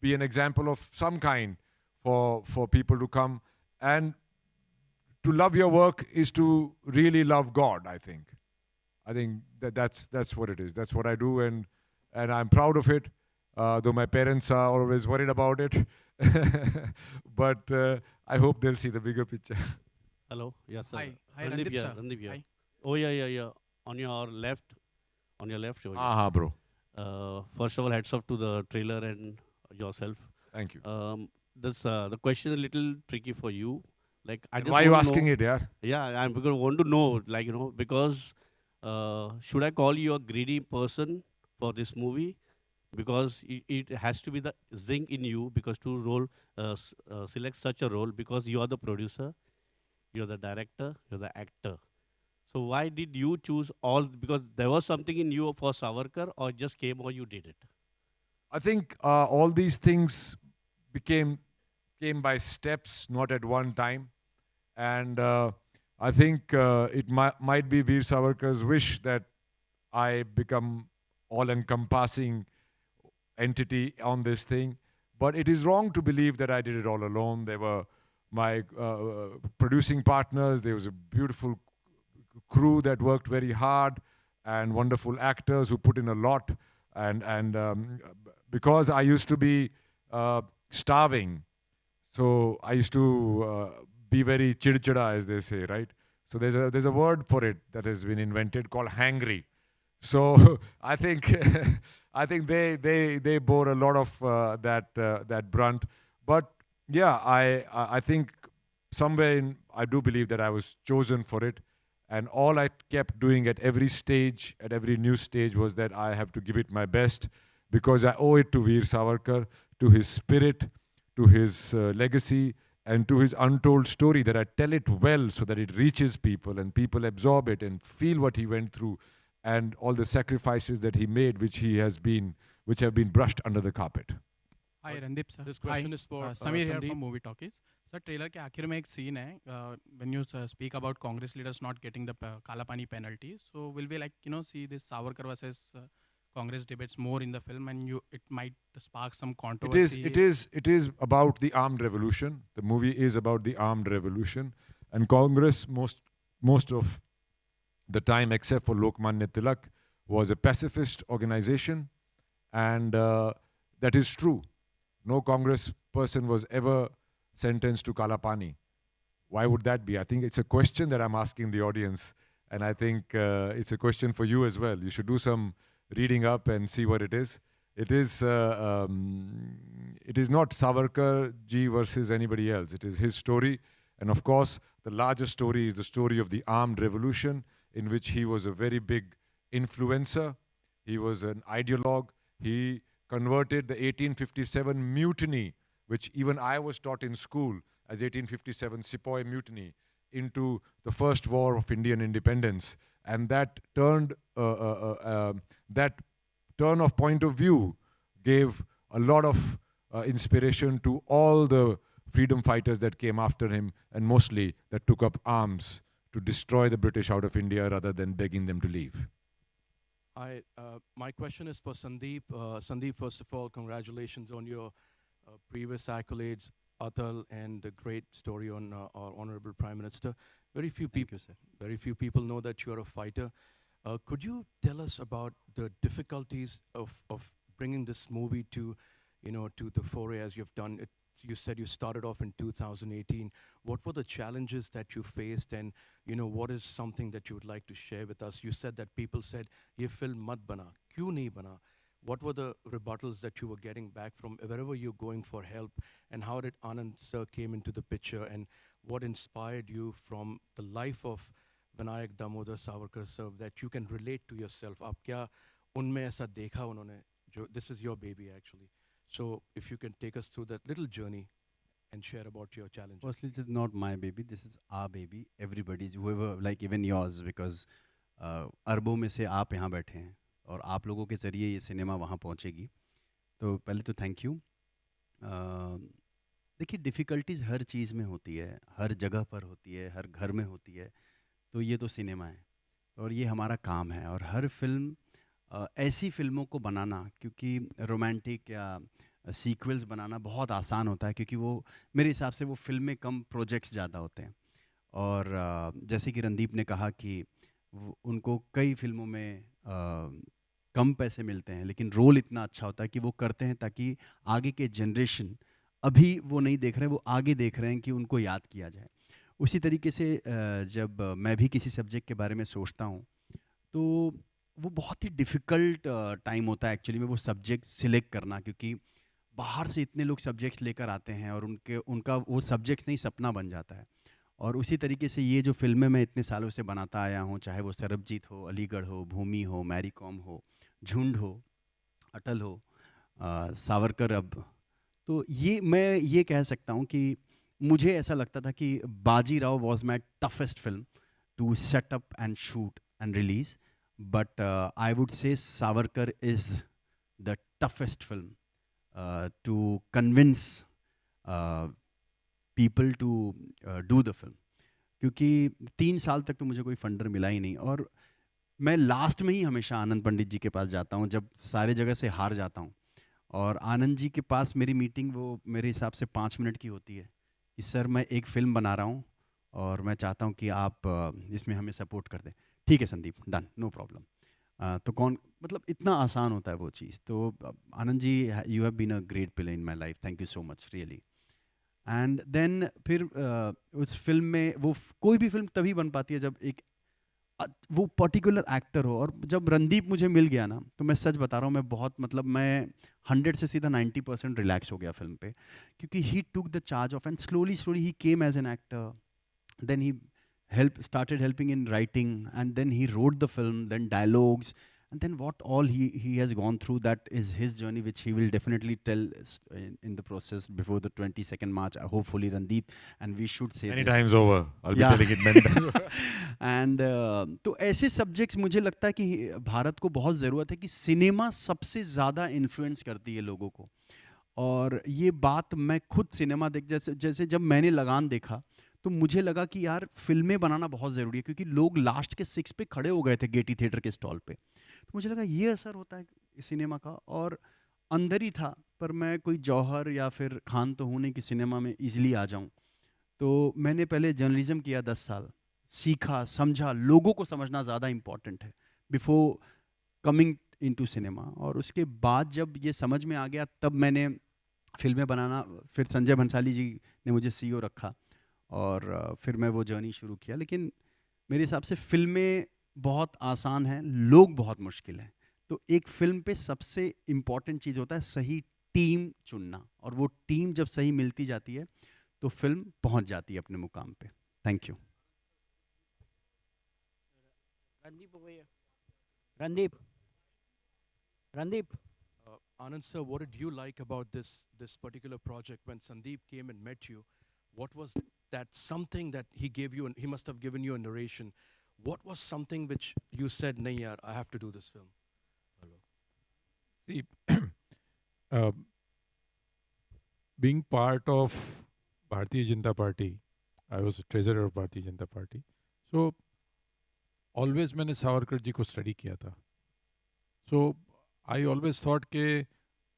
be an example of some kind for people to come. And to love your work is to really love God, I think. I think that's what it is. That's what I do, and I'm proud of it, though my parents are always worried about it. But I hope they'll see the bigger picture. Hello. Yes, sir. Hi, Randeep sir. Randeep here. Hi. Oh, yeah. On your left. Bro. First of all, hats off to the trailer and yourself. Thank you. The question is a little tricky for you. Like, I just why are you want to asking know, it, yeah? Yeah, I'm because I want to know, because should I call you a greedy person for this movie? Because it has to be the zinc in you, because to select such a role, because you are the producer, you're the director, you're the actor. So why did you choose because there was something in you for Savarkar, or just came or you did it? I think all these things came by steps, not at one time. And I think it might be Veer Savarkar's wish that I become all-encompassing entity on this thing. But it is wrong to believe that I did it all alone. There were my producing partners. There was a beautiful crew that worked very hard, and wonderful actors who put in a lot. And because I used to be starving, so I used to be very chidchida, as they say, right? So there's a word for it that has been invented called hangry. So I think they bore a lot of that brunt. But yeah, I think somewhere I do believe that I was chosen for it. And all I kept doing at every stage, at every new stage, was that I have to give it my best, because I owe it to Veer Savarkar, to his spirit, to his legacy, and to his untold story, that I tell it well so that it reaches people and people absorb it and feel what he went through and all the sacrifices that he made, which have been brushed under the carpet. Hi Randeep sir. This question is for Samir here Sandeep. from Movie Talkies. Sir, trailer के आखिर में एक scene है when you speak about Congress leaders not getting the Kala Pani penalty. So will we see this Savarkar versus Congress debates more in the film, and it might spark some controversy? It is about the armed revolution. The movie is about the armed revolution, and Congress most of the time, except for Lokmanya Tilak, was a pacifist organization, and that is true. No Congress person was ever sentenced to Kala Pani. Why would that be? I think it's a question that I'm asking the audience, and I think it's a question for you as well. You should do some reading up and see what it is. It is not Savarkar ji versus anybody else. It is his story. And of course, the larger story is the story of the armed revolution, in which he was a very big influencer. He was an ideologue. He converted the 1857 mutiny, which even I was taught in school as 1857 Sepoy Mutiny, into the first war of Indian independence. And that turn of point of view gave a lot of inspiration to all the freedom fighters that came after him, and mostly that took up arms to destroy the British out of India rather than begging them to leave. My question is for Sandeep. Sandeep, first of all, congratulations on your previous accolades, Atal, and the great story on our Honorable Prime Minister. Very few people know that you are a fighter. Could you tell us about the difficulties of bringing this movie to the foray as you've done it? You said you started off in 2018. What were the challenges that you faced, and what is something that you would like to share with us? You said that people said, "Ye film mat bana, kyun nahi bana?" What were the rebuttals that you were getting back from wherever you're going for help, and how did Anand sir came into the picture, and what inspired you from the life of Vinayak Damodar Savarkar sir that you can relate to yourself? Aap kya unme aisa dekha unhone? This is your baby actually. So if you can take us through that little journey and share about your challenges. Firstly, this is not my baby. This is our baby. Everybody's, whoever, like even yours, because अरबों में से आप यहाँ बैठे हैं और आप लोगों के ज़रिए ये सिनेमा वहाँ पहुँचेगी. तो पहले तो थैंक यू. देखिए, डिफ़िकल्टीज़ हर चीज़ में होती है, हर जगह पर होती है, हर घर में होती है. तो ये तो सिनेमा है और ये हमारा काम है. और हर फिल्म ऐसी फिल्मों को बनाना, क्योंकि रोमांटिक या सीक्वल्स बनाना बहुत आसान होता है, क्योंकि वो मेरे हिसाब से वो फिल्में कम, प्रोजेक्ट्स ज़्यादा होते हैं. और जैसे कि रणदीप ने कहा कि उनको कई फिल्मों में कम पैसे मिलते हैं, लेकिन रोल इतना अच्छा होता है कि वो करते हैं ताकि आगे के जनरेशन, अभी वो नहीं देख रहे हैं, वो आगे देख रहे हैं कि उनको याद किया जाए. उसी तरीके से जब मैं भी किसी सब्जेक्ट के बारे में सोचता हूँ तो वो बहुत ही डिफ़िकल्ट टाइम होता है एक्चुअली में वो सब्जेक्ट सिलेक्ट करना, क्योंकि बाहर से इतने लोग सब्जेक्ट्स लेकर आते हैं और उनका वो सब्जेक्ट्स नहीं सपना बन जाता है. और उसी तरीके से ये जो फिल्में मैं इतने सालों से बनाता आया हूँ, चाहे वो सरबजीत हो, अलीगढ़ हो, भूमि हो, मैरी कॉम हो, झुंड हो, अटल हो, सावरकर, अब तो मैं ये कह सकता हूँ कि मुझे ऐसा लगता था कि Bajirao was my toughest film to set up and shoot and release. But I would say Savarkar is the toughest film to convince people to do the film. क्योंकि 3 साल तक तो मुझे कोई फंडर मिला ही नहीं, और मैं लास्ट में ही हमेशा आनंद पंडित जी के पास जाता हूँ जब सारे जगह से हार जाता हूँ. और आनंद जी के पास मेरी मीटिंग वो मेरे हिसाब से 5 मिनट की होती है कि सर मैं एक फ़िल्म बना रहा हूँ और मैं चाहता हूँ कि आप इसमें हमें सपोर्ट कर दें. ठीक है संदीप, डन, नो प्रॉब्लम. तो कौन, मतलब इतना आसान होता है वो चीज़. तो Anand ji, you have been a great pillar in my life, thank you so much really. And then फिर उस फिल्म में वो कोई भी फिल्म तभी बन पाती है जब एक वो पर्टिकुलर एक्टर हो. और जब रणदीप मुझे मिल गया ना, तो मैं सच बता रहा हूँ, मैं बहुत, मतलब मैं 100 से सीधा 90% रिलैक्स हो गया फिल्म पे, क्योंकि he took the charge off, and slowly he came as an actor. Then he started helping in writing, and then he wrote the film, then dialogues, and then what all he has gone through, that is his journey, which he will definitely tell in the process before the 22nd March, hopefully, Randeep, and we should say many times over. I'll be telling it many times over. And तो ऐसे subjects मुझे लगता है कि भारत को बहुत ज़रूरत है कि सिनेमा सबसे ज़्यादा इन्फ्लुएंस करती है लोगों को. और ये बात मैं खुद सिनेमा जैसे जब मैंने लगान देखा तो मुझे लगा कि यार फिल्में बनाना बहुत ज़रूरी है, क्योंकि लोग लास्ट के 6 पे खड़े हो गए थे गेटी थिएटर के स्टॉल पे. तो मुझे लगा ये असर होता है सिनेमा का, और अंदर ही था. पर मैं कोई जौहर या फिर खान तो हूँ नहीं कि सिनेमा में ईजिली आ जाऊँ. तो मैंने पहले जर्नलिज्म किया 10 साल, सीखा, समझा, लोगों को समझना ज़्यादा इम्पॉर्टेंट है बिफोर कमिंग इनटू सिनेमा. और उसके बाद जब ये समझ में आ गया, तब मैंने फिल्में बनाना, फिर संजय भंसाली जी ने मुझे CEO रखा और फिर मैं वो जर्नी शुरू किया। लेकिन मेरे हिसाब से फिल्में बहुत आसान हैं, लोग बहुत मुश्किल हैं। तो एक फिल्म पे सबसे इम्पॉर्टेंट चीज़ होता है सही टीम चुनना, और वो टीम जब सही मिलती जाती है तो फिल्म पहुंच जाती है अपने मुकाम पे। Thank you. Randeep over here. Randeep. Randeep. Anand sir, what did you like about this particular project when Sandeep came and met you? What was that something that he gave you, and he must have given you a narration? What was something which you said, "Nahi yaar, I have to do this film"? See, being part of Bharatiya Janata Party, I was a treasurer of Bharatiya Janata Party. So, always मैंने सावरकर जी को study किया था. So, I always thought कि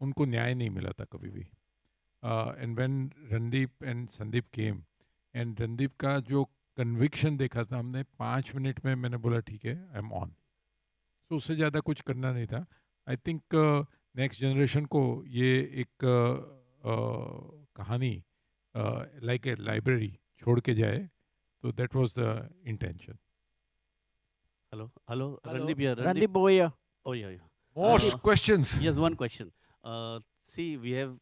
उनको न्याय नहीं मिला था कभी भी. And when Randeep and Sandeep came, and Randeep का जो कन्विक्शन देखा था हमने, 5 मिनट में मैंने बोला ठीक है, आई एम ऑन. तो उससे ज़्यादा कुछ करना नहीं था. आई थिंक नेक्स्ट जनरेशन को ये एक कहानी लाइक ए लाइब्रेरी छोड़ के जाए, तो that was the intention. Hello, Hello. Randeep here. Randeep over here. Oh yeah, yeah. More questions. Yes, one question. See, we have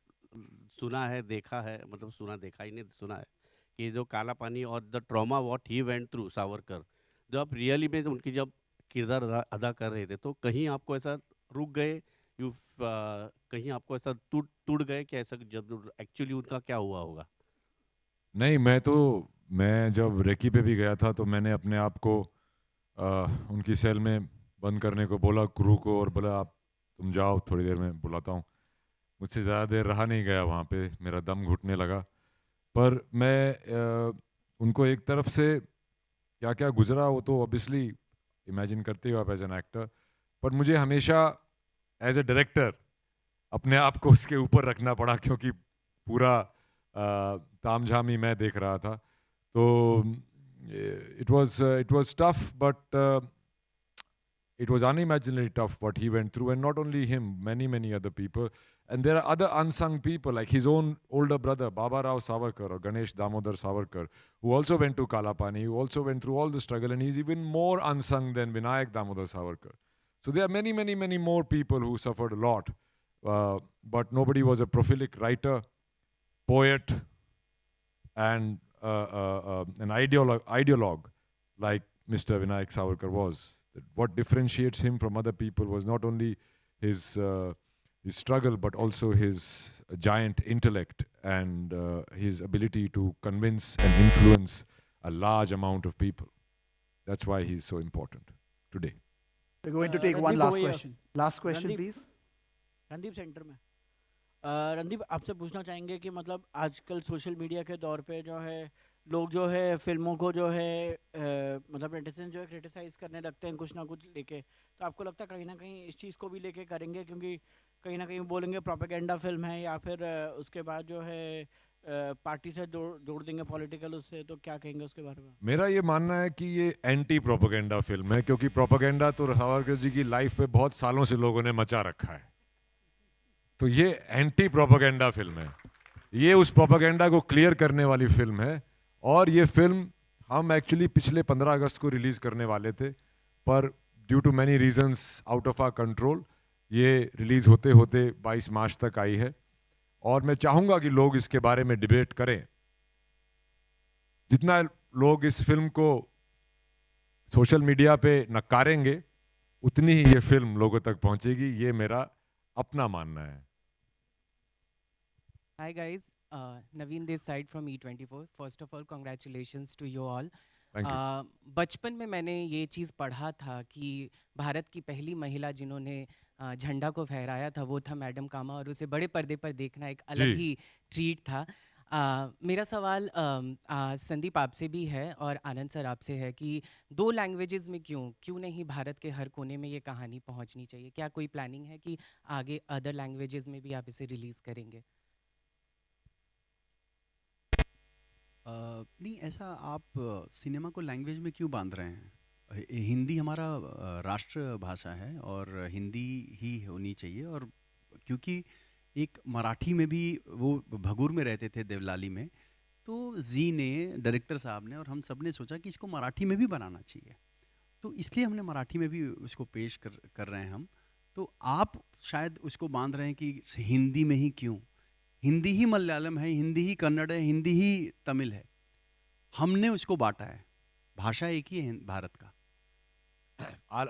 सुना है, देखा है, मतलब सुना देखा ही नहीं, सुना है कि जो काला पानी और the trauma what he went through Savarkar, जब आप रियली में उनकी जब किरदार अदा कर रहे थे, तो कहीं आपको ऐसा रुक गए, कहीं आपको ऐसा टूट गए कि ऐसा जब एक्चुअली उनका क्या हुआ होगा? नहीं, मैं जब रेकी पे भी गया था तो मैंने अपने आप को उनकी सेल में बंद करने को बोला क्रू को, और बोला आप तुम जाओ, थोड़ी देर में बुलाता हूँ. मुझसे ज़्यादा देर रहा नहीं गया वहाँ पे, मेरा दम घुटने लगा. पर मैं उनको एक तरफ से क्या क्या गुजरा वो तो ऑब्वियसली इमेजिन करते हो आप एज एन एक्टर, पर मुझे हमेशा एज ए डायरेक्टर अपने आप को उसके ऊपर रखना पड़ा, क्योंकि पूरा तामझाम ही मैं देख रहा था. तो it was tough, but it was unimaginably tough what he went through, and not only him, many other people. And there are other unsung people like his own older brother Baba Rao Savarkar or Ganesh Damodar Savarkar, who also went to Kalapani, who also went through all the struggle, and he's even more unsung than Vinayak Damodar Savarkar. So there are many more people who suffered a lot, but nobody was a prolific writer, poet, and an ideologue like Mr. Vinayak Savarkar was. What differentiates him from other people was not only his struggle, but also his giant intellect and his ability to convince and influence a large amount of people. That's why he's so important today. We're going to take one last question. Last question, Randeep, please. Randeep centre में. रणदीप, आपसे पूछना चाहेंगे कि मतलब आजकल social media के दौर पे जो है लोग जो है फिल्मों को जो है मतलब नेटिजन जो है क्रिटिसाइज़ करने लगते हैं कुछ ना कुछ लेके, तो आपको लगता है कहीं ना कहीं इस चीज़ को भी लेके करेंगे, क्योंकि कहीं ना कहीं बोलेंगे प्रोपेगेंडा फिल्म है, या फिर उसके बाद जो है पार्टी से जोड़ देंगे पॉलिटिकल उससे, तो क्या कहेंगे उसके बारे में? मेरा ये मानना है कि ये एंटी प्रोपेगेंडा फिल्म है, क्योंकि प्रोपेगेंडा तो सावरकर जी की लाइफ पे बहुत सालों से लोगों ने मचा रखा है. तो ये एंटी प्रोपेगेंडा फिल्म है, ये उस प्रोपेगेंडा को क्लियर करने वाली फिल्म है. और ये फिल्म हम एक्चुअली पिछले 15 अगस्त को रिलीज़ करने वाले थे, पर due to many reasons out of our control ये रिलीज़ होते होते 22 मार्च तक आई है. और मैं चाहूँगा कि लोग इसके बारे में डिबेट करें. जितना लोग इस फिल्म को सोशल मीडिया पे नकारेंगे, उतनी ही ये फिल्म लोगों तक पहुँचेगी. ये मेरा अपना मानना है. Hi guys, Naveen this side from E24. First of all, congratulations to you all. Thank you. बचपन में मैंने ये चीज़ पढ़ा था कि भारत की पहली महिला जिन्होंने झंडा को फहराया था वो था मैडम कामा, और उसे बड़े पर्दे पर देखना एक अलग ही ट्रीट था. मेरा सवाल संदीप आपसे भी है और आनंद सर आपसे है कि 2 लैंग्वेजेस में क्यों नहीं भारत के हर कोने में ये कहानी पहुंचनी चाहिए? क्या कोई प्लानिंग है कि आगे अदर लैंग्वेजेस में भी आप इसे रिलीज़ करेंगे? नहीं, ऐसा आप सिनेमा को लैंग्वेज में क्यों बांध रहे हैं? हिंदी हमारा राष्ट्र भाषा है और हिंदी ही होनी चाहिए. और क्योंकि एक मराठी में भी, वो भगूर में रहते थे देवलाली में, तो जी ने, डायरेक्टर साहब ने और हम सब ने सोचा कि इसको मराठी में भी बनाना चाहिए, तो इसलिए हमने मराठी में भी उसको पेश कर रहे हैं हम। तो आप शायद उसको बांध रहे हैं कि हिंदी में ही क्यों, हिंदी ही मलयालम है, हिंदी ही कन्नड़ है, हिंदी ही तमिल है, हमने उसको बांटा है, भाषा एक ही है भारत का। I'll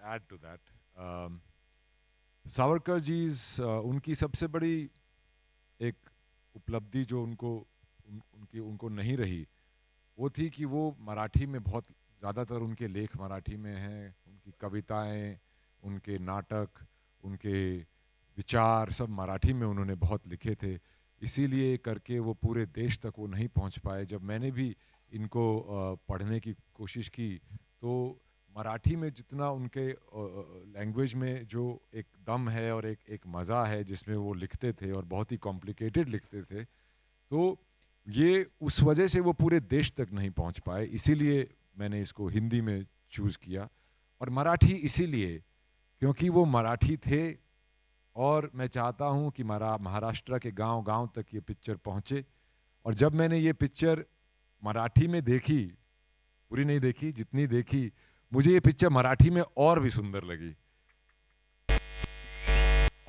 add to that. Savarkar ji उनकी सबसे बड़ी एक उपलब्धि जो उनको नहीं रही, वो थी कि वो मराठी में बहुत, ज़्यादातर उनके लेख मराठी में हैं, उनकी कविताएं, उनके नाटक, उनके विचार सब मराठी में उन्होंने बहुत लिखे थे, इसीलिए करके वो पूरे देश तक वो नहीं पहुंच पाए। जब मैंने भी इनको पढ़ने की कोशिश की तो मराठी में जितना उनके लैंग्वेज में जो एक दम है और एक मज़ा है जिसमें वो लिखते थे और बहुत ही कॉम्प्लिकेटेड लिखते थे, तो ये उस वजह से वो पूरे देश तक नहीं पहुंच पाए, इसीलिए मैंने इसको हिंदी में चूज़ किया। और मराठी इसीलिए क्योंकि वो मराठी थे और मैं चाहता हूँ कि महाराष्ट्र के गांव-गांव तक ये पिक्चर पहुँचे। और जब मैंने ये पिक्चर मराठी में देखी, पूरी नहीं देखी, जितनी देखी, मुझे ये पिक्चर मराठी में और भी सुंदर लगी।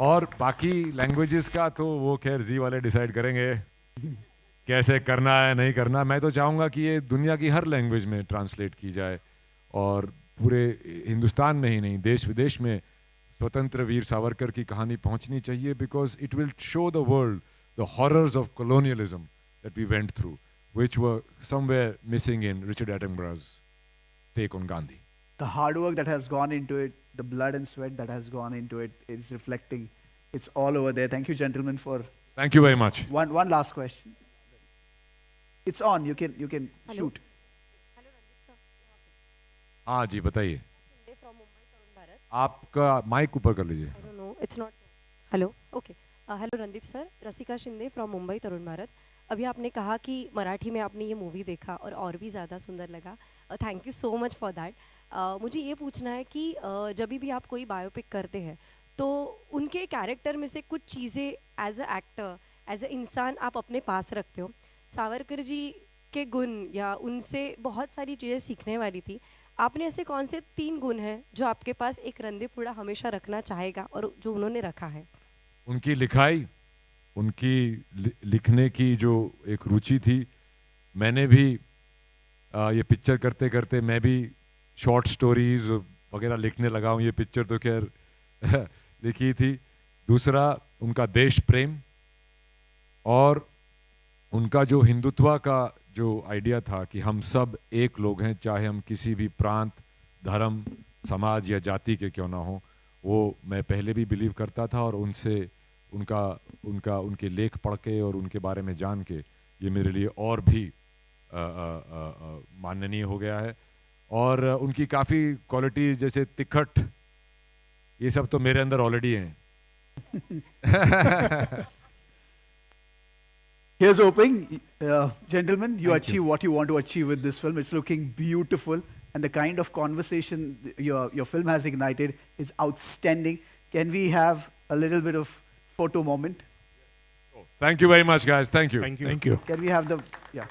और बाकी लैंग्वेजेस का तो वो खैर जी वाले डिसाइड करेंगे कैसे करना है नहीं करना। मैं तो चाहूँगा कि ये दुनिया की हर लैंग्वेज में ट्रांसलेट की जाए और पूरे हिंदुस्तान में ही नहीं, देश विदेश में स्वतंत्र वीर सावरकर की कहानी पहुंचनी चाहिए, because it will show the world the horrors of colonialism that we went through, which were somewhere missing in Richard Attenborough's take on Gandhi. The hard work that has gone into it, the blood and sweat that has gone into it, it's reflecting. It's all over there. Thank you, gentlemen, for. Thank you very much. One last question. It's on. You can Hello. shoot. Hello, Randeep sir. हाँ जी बताइए, Shinde from Mumbai, Tarun Bharat. आपका mic ऊपर कर लीजिए। I don't know. It's not. Hello. Okay. Hello, Randeep sir. Rasika Shinde from Mumbai, Tarun Bharat. अभी आपने कहा कि मराठी में आपने ये मूवी देखा और भी ज़्यादा सुंदर लगा। Thank you so much for that. मुझे ये पूछना है कि जब भी आप कोई बायोपिक करते हैं तो उनके कैरेक्टर में से कुछ चीज़ें as a actor, as a इंसान आप अपने पास रखते हो। सावरकर जी के गुण या उनसे बहुत सारी चीज़ें सीखने वाली थी। आपने ऐसे कौन से 3 गुण हैं जो आपके पास एक रणदीप हुडा हमेशा रखना चाहेगा और जो उन्होंने रखा है? उनकी लिखाई, उनकी लिखने की जो एक रुचि थी। मैंने भी ये पिक्चर करते करते मैं भी शॉर्ट स्टोरीज वगैरह लिखने लगा हूँ। ये पिक्चर तो खैर लिखी थी। दूसरा उनका देश प्रेम और उनका जो हिंदुत्व का जो आइडिया था कि हम सब एक लोग हैं, चाहे हम किसी भी प्रांत, धर्म, समाज या जाति के क्यों ना हो, वो मैं पहले भी बिलीव करता था और उनसे उनके लेख पढ़ के और उनके बारे में जान के ये मेरे लिए और भी माननीय हो गया है। और उनकी काफ़ी क्वालिटीज जैसे तिखट, ये सब तो मेरे अंदर ऑलरेडी हैं। Here's hoping, gentlemen, you achieve what you want to achieve with this film. It's looking beautiful, and the kind of conversation your film has ignited is outstanding. Can we have a little bit of photo moment? Thank you very much, guys. Thank you. Thank you. Can we have the, yeah.